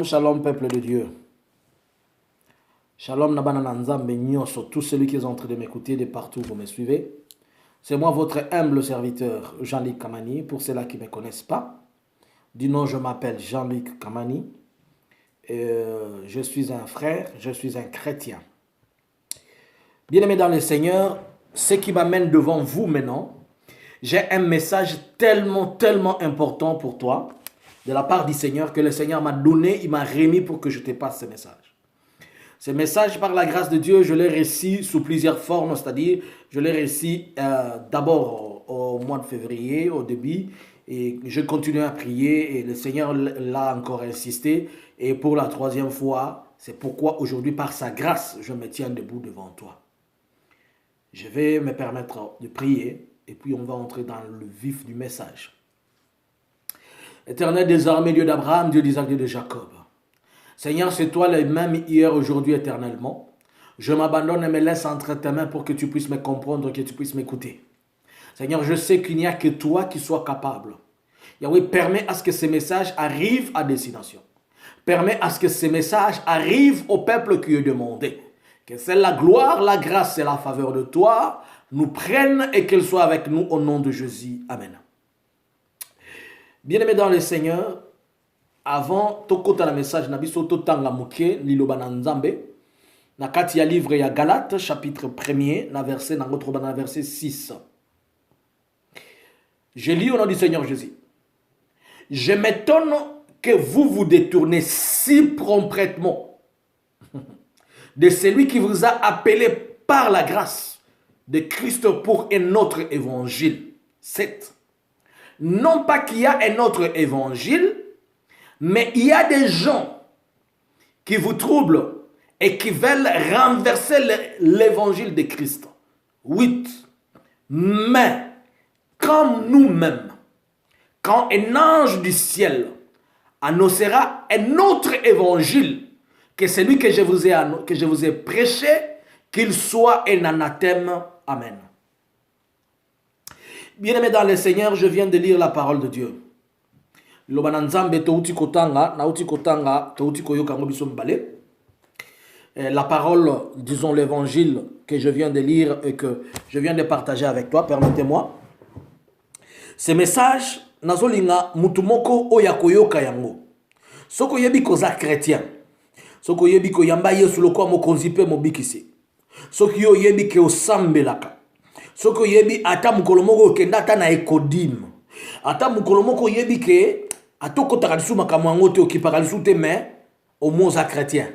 Shalom, shalom, peuple de Dieu. Shalom, Nabana Nzambe Nyoso, tous celui qui est en train de m'écouter de partout, vous me suivez. C'est moi, votre humble serviteur, Jean-Luc Kamani. Pour ceux-là qui ne me connaissent pas, du nom, je m'appelle Jean-Luc Kamani. Je suis un frère, je suis un chrétien. Bien-aimé dans le Seigneur, ce qui m'amène devant vous maintenant, j'ai un message tellement important pour toi, de la part du Seigneur, que le Seigneur m'a donné, il m'a remis pour que je te passe ce message. Ce message, par la grâce de Dieu, je l'ai reçu sous plusieurs formes, c'est-à-dire, je l'ai reçu d'abord au mois de février, au début, et je continue à prier, et le Seigneur l'a encore insisté, et pour la troisième fois, c'est pourquoi aujourd'hui, par sa grâce, je me tiens debout devant toi. Je vais me permettre de prier, et puis on va entrer dans le vif du message. Éternel des armées, Dieu d'Abraham, Dieu d'Isaac, Dieu de Jacob. Seigneur, c'est toi le même hier, aujourd'hui, éternellement. Je m'abandonne et me laisse entre tes mains pour que tu puisses me comprendre, que tu puisses m'écouter. Seigneur, je sais qu'il n'y a que toi qui sois capable. Yahweh, permets à ce que ces messages arrivent à destination. Permets à ce que ces messages arrivent au peuple qui est demandé. Que c'est la gloire, la grâce et la faveur de toi nous prennent et qu'elle soit avec nous au nom de Jésus. Amen. Bien-aimés dans le Seigneur, avant tokota la message na biso totanga muke liloba na Nzambe na kati ya livre ya Galates chapitre 1er na verset na ngotroba na verset 6. Je lis au nom du Seigneur Jésus. Je m'étonne que vous vous détournez si promptement de celui qui vous a appelé par la grâce de Christ pour un autre évangile. 7. Non pas qu'il y a un autre évangile, mais il y a des gens qui vous troublent et qui veulent renverser l'évangile de Christ. 8. Mais comme nous-mêmes, quand un ange du ciel annoncera un autre évangile que celui que je vous ai prêché, qu'il soit un anathème. Amen. Bien-aimé dans le Seigneur, je viens de lire la parole de Dieu. La parole, disons l'évangile que je viens de lire et que je viens de partager avec toi, permettez-moi. Ce message, nazolinga mutumoko oyakoyoka yango. Soko yebi koza chrétien. Soko yebi ko yamba yesu lokwa mokonzi pe mobikisi. Soko yo yebi ke osambelaka. Soko yebi ata mukolomoko kenda ata na ekodim. Ata mukolomoko yebi ke atoko takalisu makamwango te okipakalisu te mais au moins à chrétien.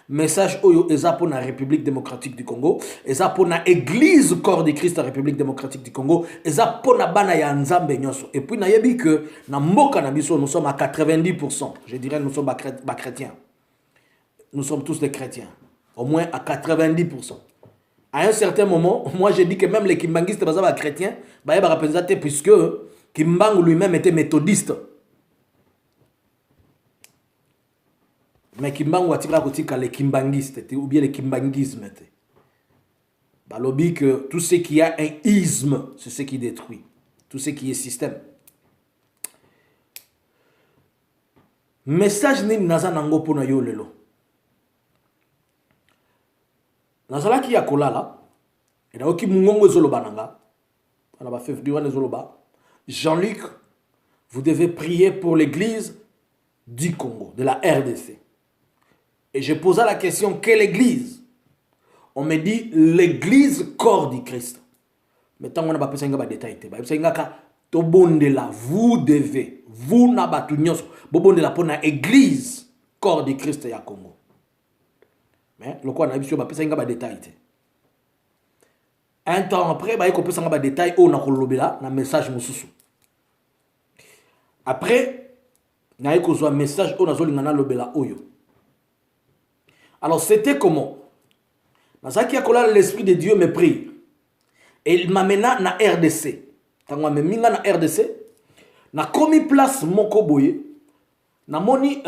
Message oyo eza pour la République démocratique du Congo, eza pour la Église corps de Christ la République démocratique du Congo, eza pour la bana ya Nzambe nyonso. Et puis na yebi que na mboka na biso nous sommes à 90%. Je dirais nous sommes chrétiens. Nous sommes tous des chrétiens. Au moins à 90%. À un certain moment, moi j'ai dit que même les kimbangistes sont chrétiens, bah ils représenter puisque Kimbangu lui-même était méthodiste. Mais Kimbangu atira kotika les kimbangistes ou bien les kimbangisme. Balobi que tout ce qui a un isme, c'est ce qui détruit. Tout ce qui est système. Message ni naza nango pona yo lelo. Nazala ki ya kolala. Et na oki mungongo zoloba nanga. On va faire du zoloba. Jean-Luc, vous devez prier pour l'église du Congo, de la RDC. Et je posais la question, quelle église? On me dit, l'église corps du Christ. Mais tant qu'on n'a pas besoin de détails, vous devez, vous n'avez pas de pour l'église corps du Christ ya Congo. Mais le quoi n'a pas besoin de détails. Un temps après, il y a des détails où on a un message. Après, il y a un message où on a un alors c'était comment? L'Esprit de Dieu me prie. Et il m'amena na RDC. Quand on m'a mis na RDC, na komi place moko boye, na moni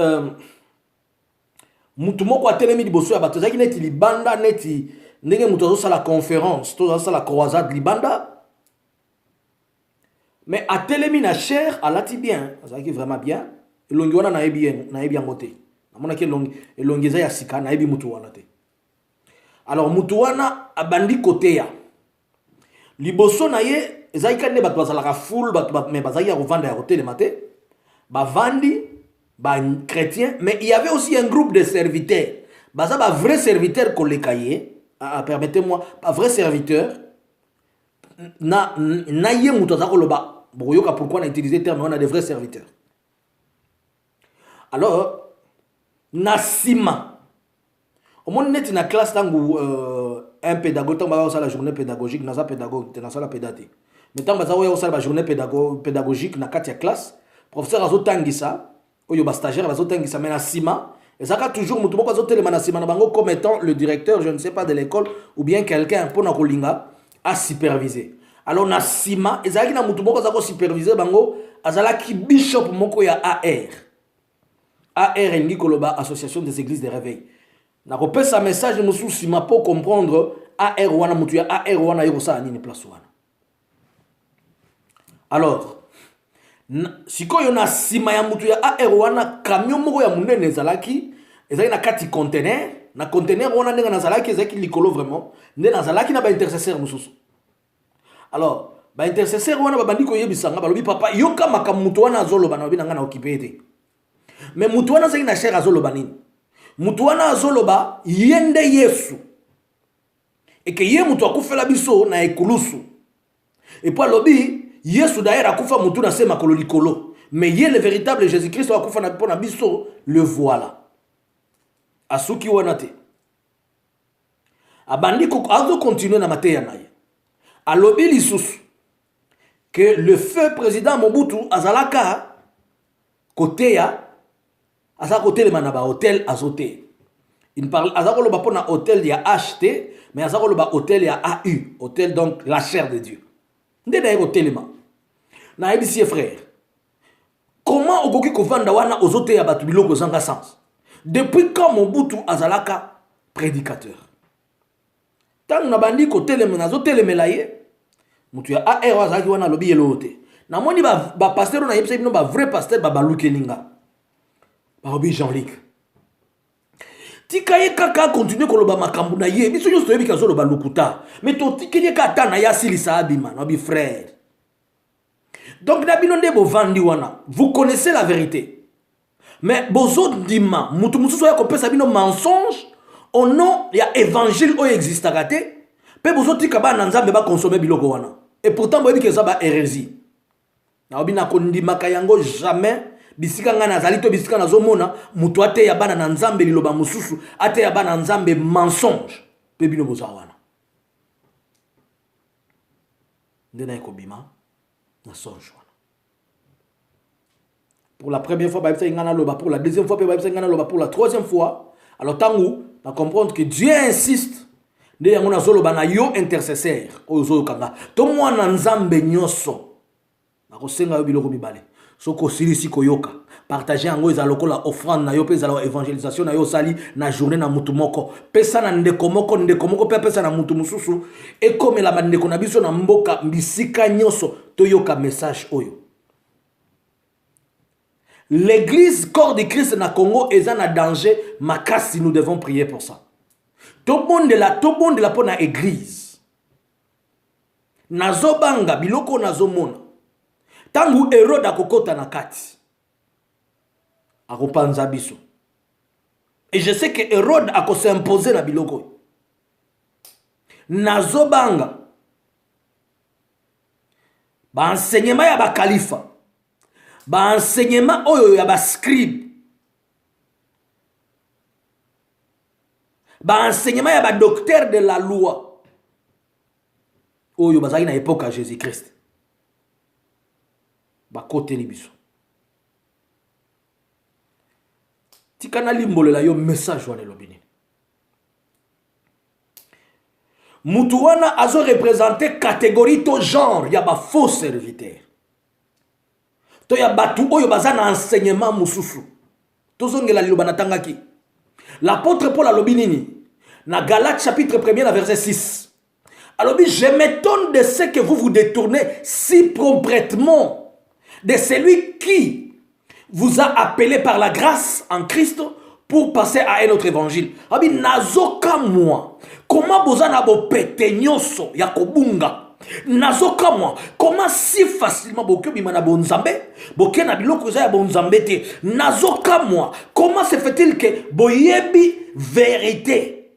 mutu moko atelemi liboso ya bato zaki neti libanda neti ndenge mutu azo sala conférence, to azo sala croisade libanda. Mais atelemi na chair alati bien, zaki vraiment bien. Elongi wana na ebi yango te. namona ke elongeza ya sika na yebi mutu wana te. Alors mutu wana abandi koteya liboso na ye ezali kande bato bazalaka full bato mais bazali ya kovanda ya kotelema te bavandi ba chrétien, mais il y avait aussi un groupe de serviteurs baza ba vrai serviteur koleka ye permettez-moi ba vrai serviteur na ye mutu azako loba boyoka pourquoi on a utilisé le terme on a des vrais serviteurs. Alors Nasima au monde net na classe tangu un pédagogue tangu ba la journée pédagogique na za pédagogue na sala pédagogie mais tangu ba za la journée pédagogique na katia classe professeur azotangisa oyo ba stagiaire azotangisa mais Nasima ezaka toujours mutu moko azotelema Nasima na bango comme étant le directeur je ne sais pas de l'école ou bien quelqu'un pour na kolinga à superviser. Alors Nasima ezaki na mutu moko azako superviser bango azalaki bishop moko ya AR Ngi Koloba, Association des Églises de Réveil. Na kopesa message musu sima pour comprendre AR wana mutu ya AR wana yosa nini place wana. Alors sikoyo na sima ya mutu ya AR wana camion moko ya munene ezalaki na kati conteneur na conteneur wana ndenga nazalaki ezaki likolo vraiment nde nazalaki na ba intercesseur mususu. Alors ba intercesseur wana babandi ko yebisanga balobi papa yoka makamutu wana azoloba na bina ngana okipete. Mais mutuana zaki na cher azoloba nini? Mutuana azoloba yende Yesu. Et que ye mutu akufela biso na ekulusu. Et puis lobi Yesu d'ailleurs akufa mutu na se makolo likolo. Mais ye le véritable Jésus-Christ akufa na pona biso le voilà. Asuki wana te. Abandi ko azo continuer na mateya na ye. Alobi lisusu que le feu président Mobutu azalaka koteya asa côté le manaba hôtel azoté. Il parle azako loba pona hôtel ya HT mais azako loba hôtel ya AU, hôtel donc la chair de Dieu. Ndé hôtel ma. Na ebisi frère. Comment okoki kovanda wana ozoté ya batu biloko zanga sens? Depuis quand Mobutu azalaka prédicateur? Tant na bandi côté le menazoté le melaye. Mutu ya AR azaki wana lobi yelote. Na moni ba pasteur na yebisa bino ba vrai pasteur ba balukelinga. Barobi Jean-Luc. Tika ye kaka continue koloba makambu na ye. Biso nyonso yebi kazo loba lukuta. Mais to tikeye kata na ya silisa abima na bi frère. Donc na bino nde bo vandi wana. Vous connaissez la vérité. Mais bozo dima mutu mususu ya kopesa bino mensonge au nom ya évangile o exista kate. Pe bozo tika ba na nzambe ba consommer biloko wana. Et pourtant bo yebi ke za ba hérésie. Na obina kondima kayango jamais bisika ngana zalito bisika nazomona mutu ate ya bana na nzambe liloba mususu ate ya bana nzambe mensonge pe bino boza wana ndena ekobima na songe wana pour la première fois ba ngana loba pour la deuxième fois pe ba ngana loba pour la troisième fois alors tangu na comprendre que Dieu insiste nde yango na zoloba na yo intercesseur oyo zo kanga to mwana nzambe nyoso na kosenga yo biloko mibale soko silisi koyoka partager yango ezaloko la offrande na yo pe ezala évangélisation na yo sali na journée na mutu moko pesa na ndeko moko pe pesa na mutu mususu ekomela bandeko na biso na mboka mbisika nyoso toyoka message oyo. L'église corps de Christ na Congo est en danger makasi, nous devons prier pour ça. Tout le monde la pona église nazobanga biloko nazomona tangu Hérode akokota na kati akopanza biso et je sais que Hérode ako s'imposer na biloko nazobanga ba enseignement ya ba kalifa ba enseignement oyo ya ba scribe ba enseignement ya ba docteur de la loi oyo bazali na époque à Jésus-Christ ba kote ni biso tikana limbolela yo message wana lobini mutu wana azo représenter catégorie to genre ya ba faux serviteur to ya batu oyo baza na enseignement mususu tozongela liloba natangaki l'apôtre Paul alobi nini na Galates chapitre 1er verset 6 alobi je m'étonne de ce que vous vous détournez si promptement de celui qui vous a appelé par la grâce en Christ pour passer à un autre évangile. Abi nazoka moi. Comment bozana bo pete nyoso ya kobunga. Nazoka moi. Comment si facilement boke bimana bonzambe, boke na biloko za ya bonzambe te. Nazoka moi. Comment se fait-il que boyebi vérité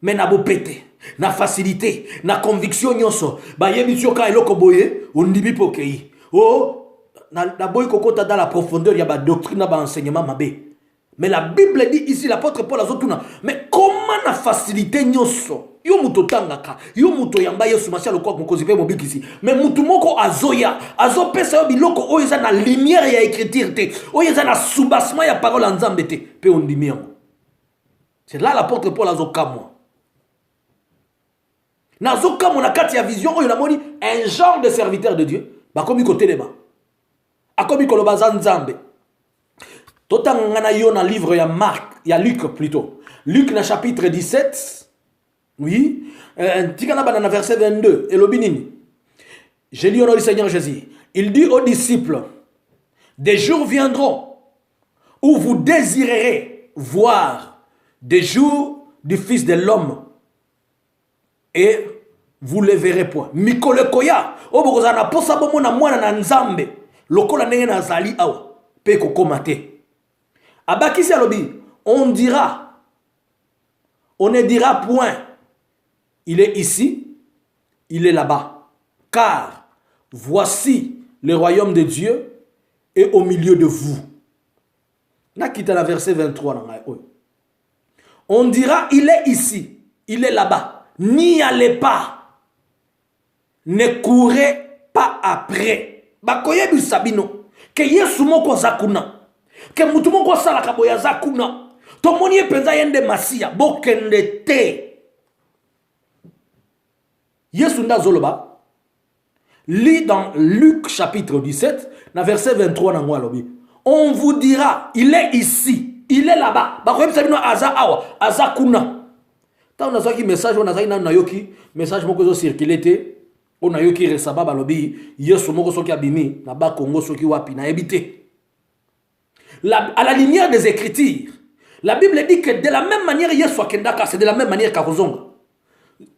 mais na bo pete, na facilité, na conviction nyoso. Ba yebi tioka eloko boye, ondibi pokei. Oh na boy kokota dans la profondeur, il y a ba doctrine, ba enseignement mabé. Mais la Bible dit ici, l'apôtre Paul azotuna, mais comment na facilité nyoso? Yo muto tangaka, yo muto yamba yesu masia lokwa mokozi pe mobiki ici. Mais mutu moko azoya, azopesa yo biloko oyo eza na lumière ya écriture te, oyo eza na soubassement ya parole nzambe te, pe ondimi yango. C'est là l'apôtre Paul azokamwa. Nazokamwa na kati ya vision oyo namoni un genre de serviteur de Dieu, ba komi côté les mains. Akomi kolobaza nzambe. Totangana yo na livre ya Marc, ya Luc plutôt. Luc na chapitre 17. Oui, tikana banana verset 22 et l'obinini. Je lis au nom du Seigneur Jésus. Il dit aux disciples, des jours viendront où vous désirerez voir des jours du Fils de l'homme et vous ne le verrez point. Mikole koya, obokozana posa bomo na mwana na nzambe. Lokola ndenge na zali awa pe kokomate. Abakisi alobi, on dira, on ne dira point, il est ici, il est là-bas. Car voici le royaume de Dieu est au milieu de vous. Nakita la verset 23. On dira, il est ici, il est là-bas. N'y allez pas. Ne courez pas après. Bakoye bi sabino ke Yesu moko zakuna ke mutu moko sala kaboya zakuna to moni penza yende masia bokende te. Yesu nda zoloba lit dans Luc chapitre 17 na verset 23 na ngwa lobi. On vous dira il est ici, il est là-bas. Bakoye bi sabino aza awa azakuna. Ta on a zaki message on a zaki na yoki message moko zo circuler te. On a eu qui resaba balobi yesu moko soki abimi na ba Congo soki wapi na ebité. À la lumière des Écritures, la Bible dit que de la même manière yesu akendaka, c'est de la même manière qu'akozonga.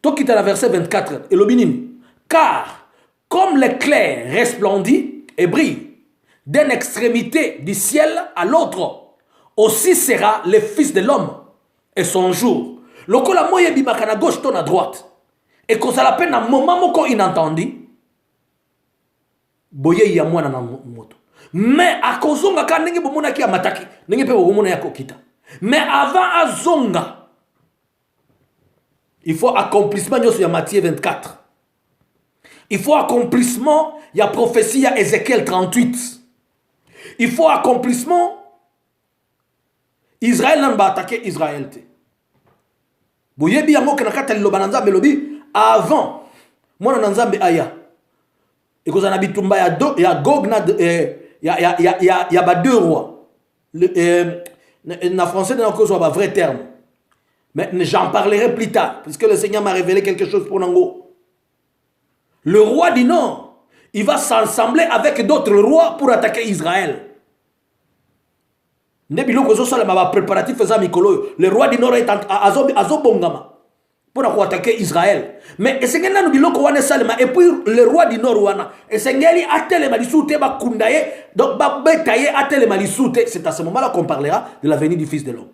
Tokita la verset 24 et l'obinini. Car comme l'éclair resplendit et brille d'une extrémité du ciel à l'autre, aussi sera le Fils de l'homme et son jour. Lokola moye bimaka na gauche ton à droite. Et qu'on la peine à un moment moko inentendu, boye ya mwana na moto. Mais à kozonga ka ndenge bomona ki amataki, ndenge pe bomona ya kokita. Mais avant azonga, il faut accomplissement nyoso ya Matthieu 24. Il faut accomplissement ya prophétie ya Ézéchiel 38. Il faut accomplissement Israël n'a pas attaqué Israël te. Boye bi yango kana kata lobananza melobi. Avant, moi nanzambe aya. Et qu'on a bitumba ya Gog na ya ba deux rois. En français n'a pas un vrai terme. Mais j'en parlerai plus tard puisque le Seigneur m'a révélé quelque chose pour Nango. Le roi du Nord, il va s'assembler avec d'autres rois pour attaquer Israël. Nebilo ko zo sala ma préparatif faisant mikolo. Le roi du Nord est azobongama. Pour attaquer Israël. Mais et puis le roi du Nord wana et sengeli atele malisute ba kundaye donc ba betaye atele malisute. C'est à ce moment-là qu'on parlera de la venue du Fils de l'homme.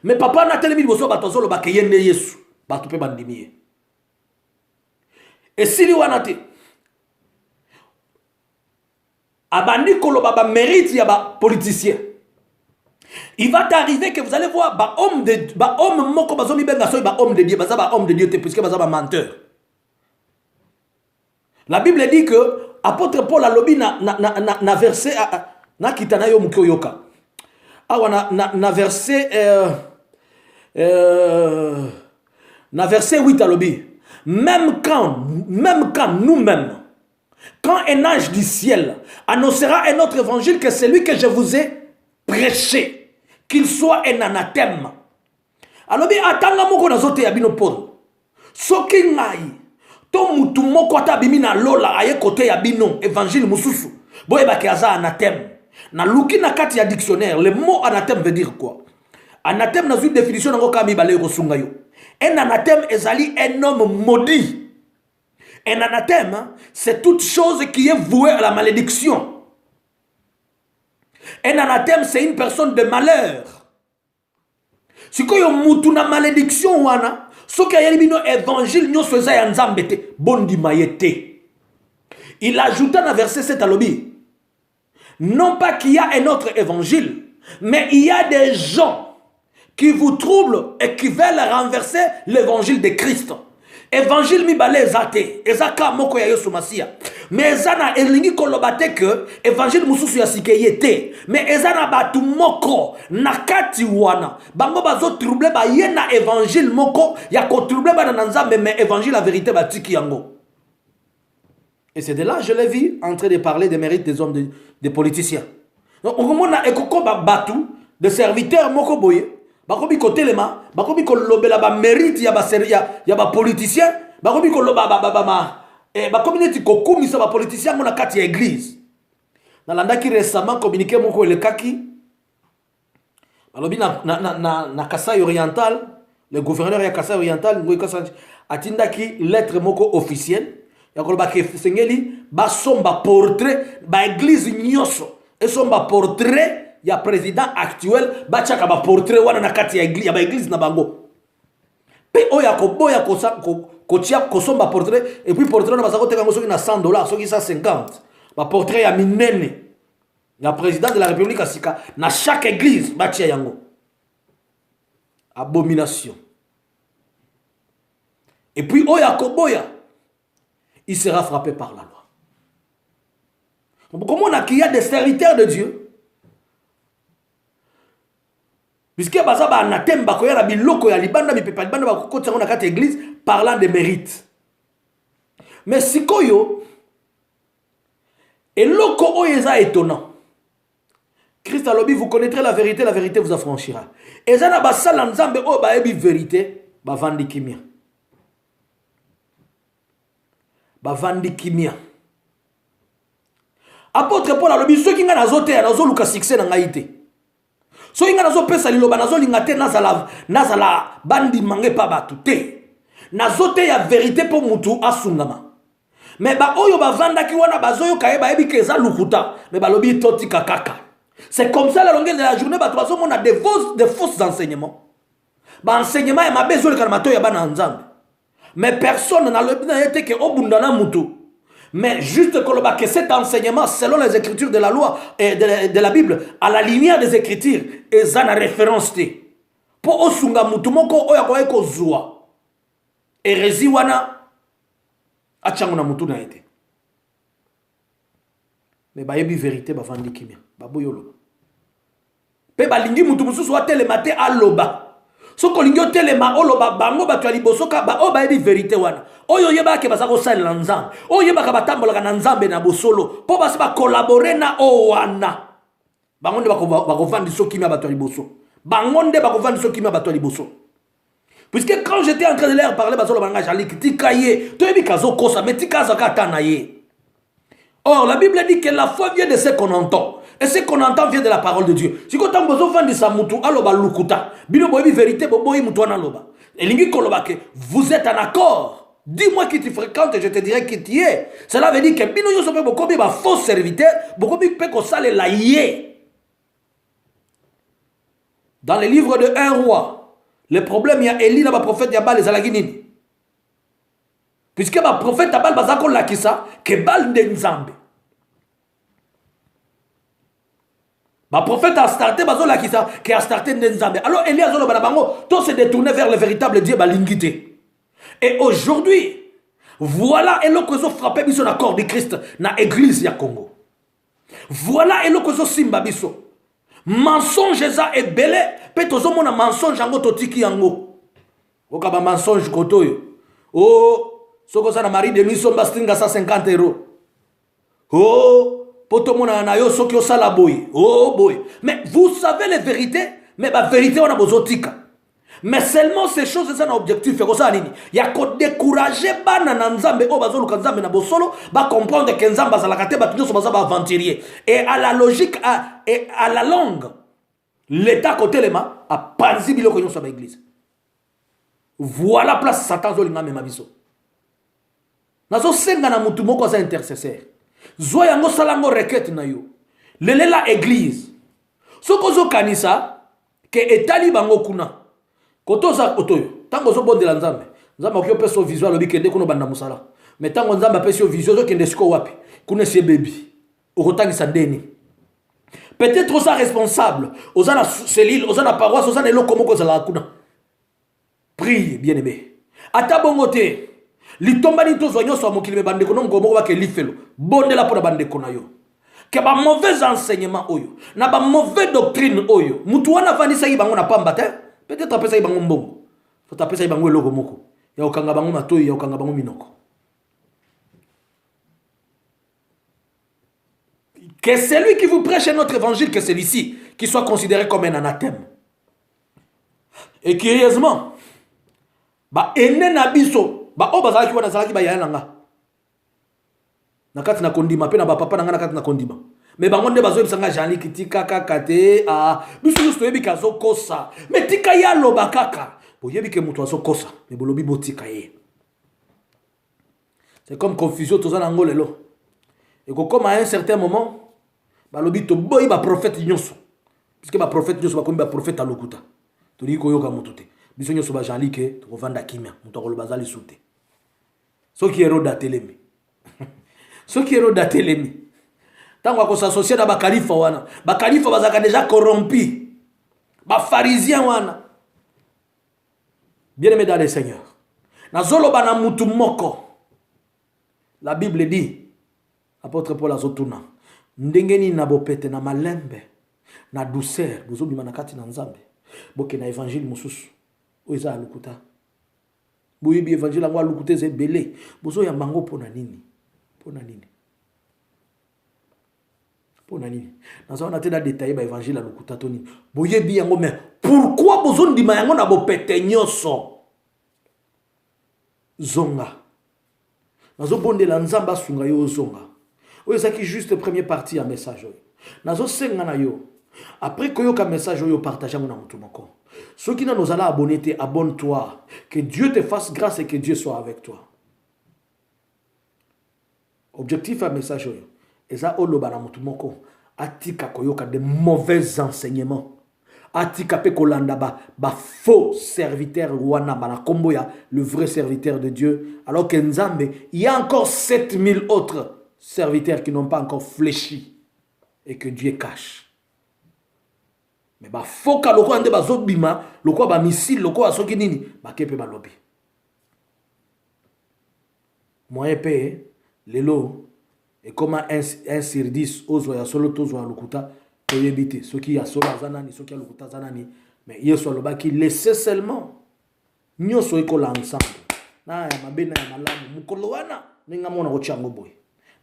Mais papa na tele biboso batozolo ba keyende Yesu ba tupe bandimiye. Et si li wana te abandi koloba ba mérite ya ba politicien. Il va t'arriver que vous allez voir ba homme moko bazomi benga so ba homme de Dieu, ba homme de Dieu te puisque ba menteur. La Bible dit que apôtre Paul a lobi na verset na kitana yo mukyo yoka. Awa na verset na verset 8 a lobi. Même quand nous-mêmes, quand un ange du ciel annoncera un autre évangile que celui que je vous ai prêché, qu'il soit un anathème. Alors, atanga moko na zote ya bino Paul. Soki ngai, to mutu moko atabimi na lola aye kote ya bino évangile mususu. Boye ba ke aza anathème. Na luki na kati ya dictionnaire, le mot anathème veut dire quoi? Anathème dans une définition nango kami balé ko sunga yo. Un anathème ezali un homme maudit. Un anathème, c'est toute chose qui est vouée à la malédiction. Un anathème, c'est une personne de malheur. Si ko yo mutu na malédiction wana, soki ayeli bino évangile nyonso eza ya nzambe te, bondima ye te. Il ajouta dans verset 7 à l'obi. Non pas qu'il y a un autre évangile, mais il y a des gens qui vous troublent et qui veulent renverser l'évangile de Christ. Évangile mi balé ezate, ezaka moko ya Yesu Masia. Mais ezana elingi kolobate que évangile mususu ya sikeye te. Mais ezana batu moko nakati wana. Bango bazo trouble ba yena évangile moko ya ko trouble ba na nzambe mais évangile la vérité ba tiki yango. Et c'est de là je l'ai vu en train de parler des mérites des hommes des politiciens. Donc on a ekoko ba batu de serviteurs moko boye. Bakobi ko telema, bakobi ko lobela ba mérite ya ba politicien, bakobi ko loba bakobi neti ko kumisa ba politicien mona kati ya église. Na landaki récemment communiqué moko le kaki. Balobi na Kasai oriental, le gouverneur ya Kasai oriental ngoy Kasai atindaki lettre moko officielle. Ya koloba ke sengeli ba somba portrait ba église nyoso. Et somba portrait il y a président actuel bachaka ba portrait wana na kati ya église ya ba église na bango pe oya ko boya ko tia ko somba portrait et puis portrait na bazako teka ngoso na $100 soki 150 ba portrait ya minene ya président de la république asika na chaque église batia yango abomination. Et puis oya ko boya il sera frappé par la loi. Comment on a qu'il y a des serviteurs de Dieu puisque baza ba anathème ba koya la biloko ya libanda bipepa libanda ba kokotsa na kati église parlant de mérite. Mais sikoyo eloko oyeza étonnant. Christ alobi vous connaîtrez la vérité vous affranchira. Ezana ba sala nzambe o ba ebi vérité ba vandi kimia. Ba vandi kimia. Apôtre Paul alobi soki nga nazote nazo luka succès na ngaite. So inga nazo pesa liloba nazo lingate nazala bandi mange pa batu te. Nazo te ya vérité po mutu asungama. Mais ba oyo ba vanda ki wana bazoyo kaye ba ebi keza lukuta. Mais ba lobi toti kakaka. C'est comme ça la longueur de la journée ba toazo mona de fausses enseignements. Ba enseignement ya mabezo le kalmato ya bana nzambe. Mais personne n'a le bien été que obundana mutu. Mais juste que cet enseignement, selon les écritures de la loi et de la Bible, à la lumière des écritures, et ça a référence. Pour osunga mutumoko oya kwa eko zua. Erezi wana, achangu na mutu na ete. Mais ba yebi vérité ba vandi kimia. Ba boyolo. Pe ba lingi mutu mususu wa telemate aloba. So kolingyo telema oloba bango batu alibosoka ba o ba yebi vérité wana. Oyo yeba ke basako sali na nzambe. Oyo yeba ka batambola na nzambe na bosolo. Po basi ba collaborer na o wana. Bango nde bako vandi so kimia batu aliboso. Bango nde bako vandi so kimia batu aliboso. Puisque quand j'étais en train de leur parler basolo banga jali tikaye, to yebi kazo kosa metikaza kata na ye. Or la Bible dit que la foi vient de ce qu'on entend. Et ce qu'on entend vient de la parole de Dieu. Si vous avez besoin de sa mutu, aloba lukuta. Bino boyebi vérité, boboyi mutu analoba. Et lingi koloba que vous êtes en accord. Dis-moi qui tu fréquentes et je te dirai qui tu es. Cela veut dire que bino yo sope bokobi ba faux serviteur, bokobi pe ko sale la yé. Dans le livre de 1 roi, le problème il y a Élie na ba prophète ya Baal ezalaki nini? Puisque ba prophète ya Baal bazako lakisa que Baal nde nzambe. Le prophète a starté, qui a starté Nzambe. Alors Elias tout se détourné vers le véritable Dieu, Balingité. Et aujourd'hui, voilà et l'autre qui a frappé son accord de Christ dans l'église du Congo. Voilà et l'autre qui a simba biso. Mensonge est belé, peut-être mon mensonge en totiki yango. Okaba mensonge kotoyo. Oh, soko ça na mari de nuit somba stinga 150 €. Oh, oh boy. Mais vous savez les vérités, mais la vérité on a besoin de mais seulement ces choses c'est un objectif. Il y a qu'à décourager bana nzambe o bazolu kanzambe na bosolo ba comprendre que nzamba za la kate ba tunyo baza ba aventurier et à la logique et à la longue l'état côté lema Satan a panzi biloko nyonso ba église. Voilà place Satan zolinga mema biso. Nazo senga na mutu moko za intercesseur. Zo yango salango requête na yo. Lelela église. Soko zo kanisa ke etali bango kuna. Koto za otoyo. Tango zo bondela nzambe. Nzambe okyo peso visual lobi kende kuno banda musala. Mais tango nzambe peso visual zo kende siko wapi. Kuna se baby. Okotangisa ndeni. Peut-être aux responsable, aux ana cellule, aux ana paroisse, aux ana eloko moko za la kuna. Prie, bien-aimé. Ata bongote. Litomba ni to zonyo so mokili bande kono ngomoko ba ke lifelo. Bonde la pona bande kona yo. Ke ba mauvais enseignement oyo, na ba mauvais doctrine oyo. Mutu wana vanisa yi bango na pamba te. Peut-être apesa yi bango mbongo. Faut apesa yi bango eloko moko. Ya okanga bango matoyi, ya okanga bango minoko. Que celui qui vous prêche notre évangile, que celui-ci, qui soit considéré comme un anathème. Et curieusement, ba ene na biso, ba o bazalaki wana zalaki ba yaya nanga. Nakati na kondima pe na ba papa nanga nakati na kondima. Mais bango nde bazo bisanga jani kitika kakate biso juste yebi kazo kosa. Mais tika ya loba kaka. Bo yebi ke mutu azo kosa, mais bolobi botika ye. C'est comme confusion tozana ngolelo. Et comme à un certain moment balobi to boy ba prophète nyonso puisque ba prophète nyonso ba komi ba prophète alokuta to di ko yoka mutute biso nyonso ba janlike to vanda kimia muto ko bazali sute so qui héros d'atelemi so qui héros d'atelemi tango ko s'associer na ba khalifa wana bazaka déjà corrompu ba pharisien wana bien aimé dans le Seigneur na zolo bana mutu moko la Bible dit apôtre Paul azotuna ndengeni na bopete na malembe na douceur bozo bima na kati na nzambe boke na évangile mususu oza alukuta boyi bi évangile ngwa alukuta ze belé bozo ya mango pona nini nazo na tena détailler ba évangile alukuta toni boye bi yango mais pourquoi bozo ndima yango na bopete nyoso zonga nazo bondela nzamba sunga yo zonga. Oui, c'est qui juste première partie à message. Nazo senga na yo. Après que yo ka message yo partager mon amutu moko. Ceux qui nous allons abonner, abonne-toi. Que Dieu te fasse grâce et que Dieu soit avec toi. Objectif à message yo. Eza oloba na mutu moko. Atika koyoka de mauvais enseignements. Atika pe kolanda ba faux serviteur wana bana kombo ya le vrai serviteur de Dieu. Alors que Nzambe, il y a encore 7000 autres serviteurs qui n'ont pas encore fléchi et que Dieu cache. Mais ba foka loko ande bazobima, loko ba missile, loko asoki nini, ba kepe ba lobby. Moyen paye, lelo, et comme un sur 10, ozo ya solo tozo ya lukuta, toyebite, ceux qui ya solo zanani, ceux qui ya lukuta zanani, mais yeso loba qui laisse seulement, nyoso ekola ensemble. Na ya mabe na ya malamu, mukolo wana, ninga mona ko chango boy.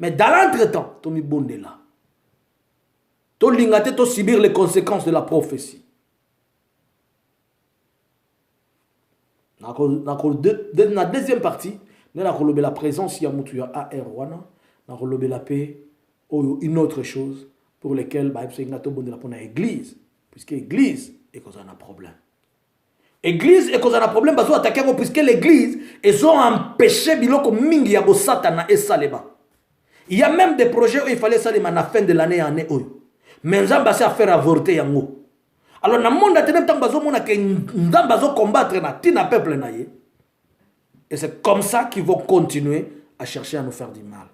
Mais dans l'entretemps, tu m'y bondes là. Tu l'ingate, tu subir les conséquences de la prophétie. Dans la deuxième partie, nous avons la présence, il y a la paix, ou une autre chose pour lesquelles nous avons l'église. Puisque l'église est cause d'un problème. L'église est cause d'un problème parce que puisque l'église, ils ont empêché biloko mingi ya bo satana et saleba. Il y a même des projets où il fallait ça à la fin de l'année en année. Mais nous avons à faire avorter yango. Alors dans le monde a tenu tant bazo mona que nous avons combattre na tina peuple na ye. Et c'est comme ça qu'ils vont continuer à chercher à nous faire du mal.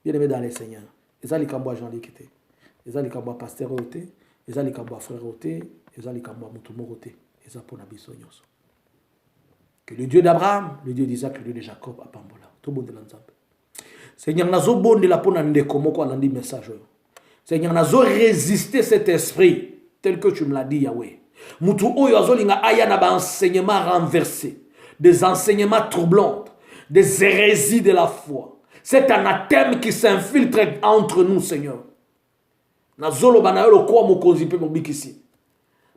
Bien aimé dans les Seigneurs. Les alikambo Jean-Luc était. Les alikambo pasteur était. Les alikambo frère était. Les alikambo mutumo était. Les apona biso nyonso. Que le Dieu d'Abraham, le Dieu d'Isaac, le Dieu de Jacob a pambola. Tout bon de l'ensemble. Seigneur, nazo bonde la pona ndeko moko alandi message. Seigneur, nazo résister cet esprit tel que tu me l'as dit Yahweh. Mutu oyo azolinga aya na ba enseignements renversés, des enseignements troublants, des hérésies de la foi. C'est un anathème qui s'infiltre entre nous, Seigneur. Nazolo bana yo kwa mokonzi pe mobikisi.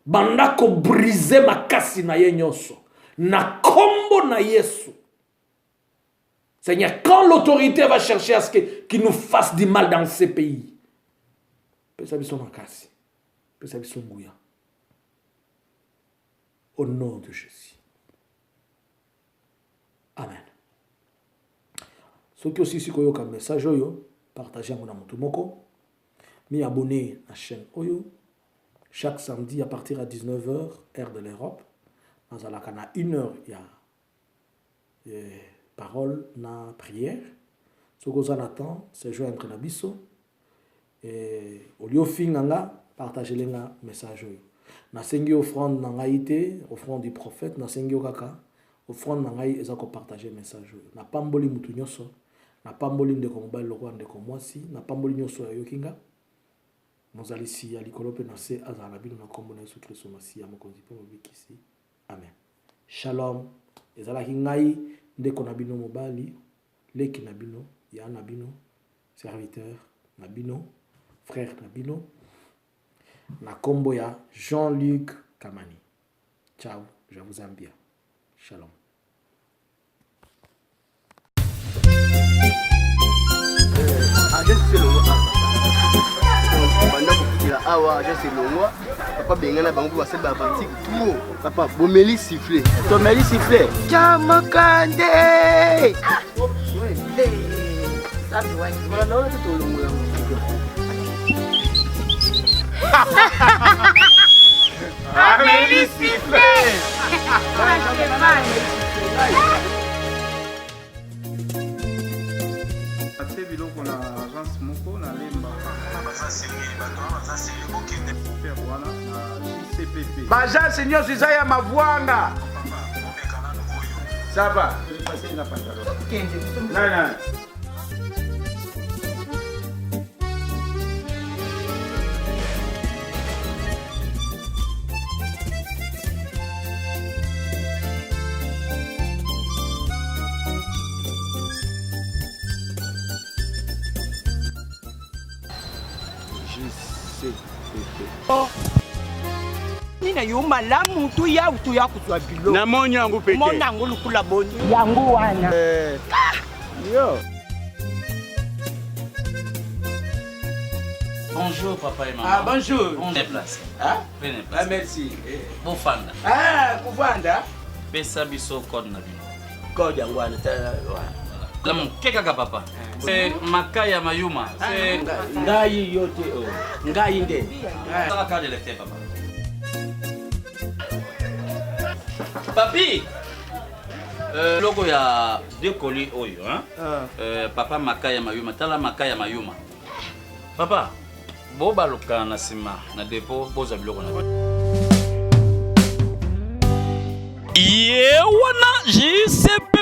Banda ko briser makasi na ye nyonso. Na kombo na Yesu. Seigneur, quand l'autorité va chercher à ce qu'il nous fasse du mal dans ces pays, peut-être son makasi, peut-être son gouya. Au nom de Jésus. Amen. Ce qui aussi si vous avez un message, partagez mon amour. Mi abonné à la chaîne Oyo. Chaque samedi à partir de 19h, heure de l'Europe. Dans la cana 1h, il y a parole, na prière. Ce que vous attend, c'est joindre na biso. Et au lieu de partagez les messages. Na sengi offrande na ngaïté, offrande du prophète, na sengi okaka, offrande na ngaï ezako partager message. Na pamboli mutu nyoso, na pamboli ndeko mobali lokwa ndeko mwasi, na pamboli nyoso ya yokinga. Mozali si ya likolo pe na se azala bino na kombo na Yesu Kristo Masiya mokonzi pe mobikisi. Amen. Shalom. Ezala ki ngai ndeko na bino mobali, leki na bino, ya na bino, serviteur na bino, frère na bino. Na kombo ya Jean-Luc Kamani. Ciao, je vous aime bien. Shalom. Papa bengana bango ba seba batik tout. Papa bomeli siffler. Tomeli siffler. Chamakande. Ça doit être. Voilà, non, c'est tout le monde. Amélie siffler. Ate biloko na agence moko na lemba wana na JCPP bagence nyonso eza ya mavwanga saba nana Nina yo malamu tu ya kuzwa bilo. na moni yangu peke Mona yangu lukula boni. Yangu wana. yo Bonjour papa et maman. ah bonjour Prenez place. ah Prenez ah place. merci Bofanda. ah kuvanda Pesa biso code na bino. ko jangu wana Lamu keka papa. C'est Makaya Mayuma. C'est ngai yote o ngai nde ça carte de lecteur papa. Papi. Logo ya deux colis oyo hein. Papa Makaya Mayuma, tala Makaya Mayuma. Papa, bo baloka na sima na dépôt boza biloko na. Yewana JCPP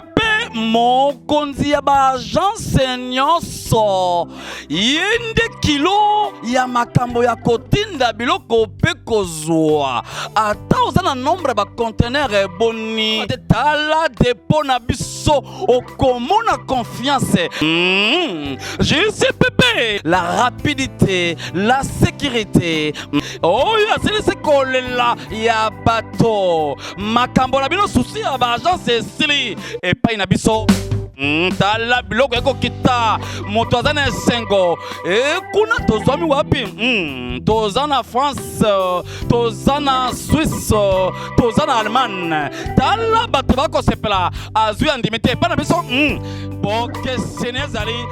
mokonzi ya ba agence nyonso yende kilo ya makambo ya kotinda biloko pe kozwa ata oza na nombre ba conteneur eboni tala dépôt na biso okomona confiance JCPP la rapidité la sécurité oyo asilisi kolela ya bato makambo na bino susi ya ba agence esili epai na biso tala biloko ekokita moto aza na esengo kuna tozwami wapi toza na France toza na Suisse toza na Allemagne tala bato bakosepela azwi andimi te epai na biso bokesene ezali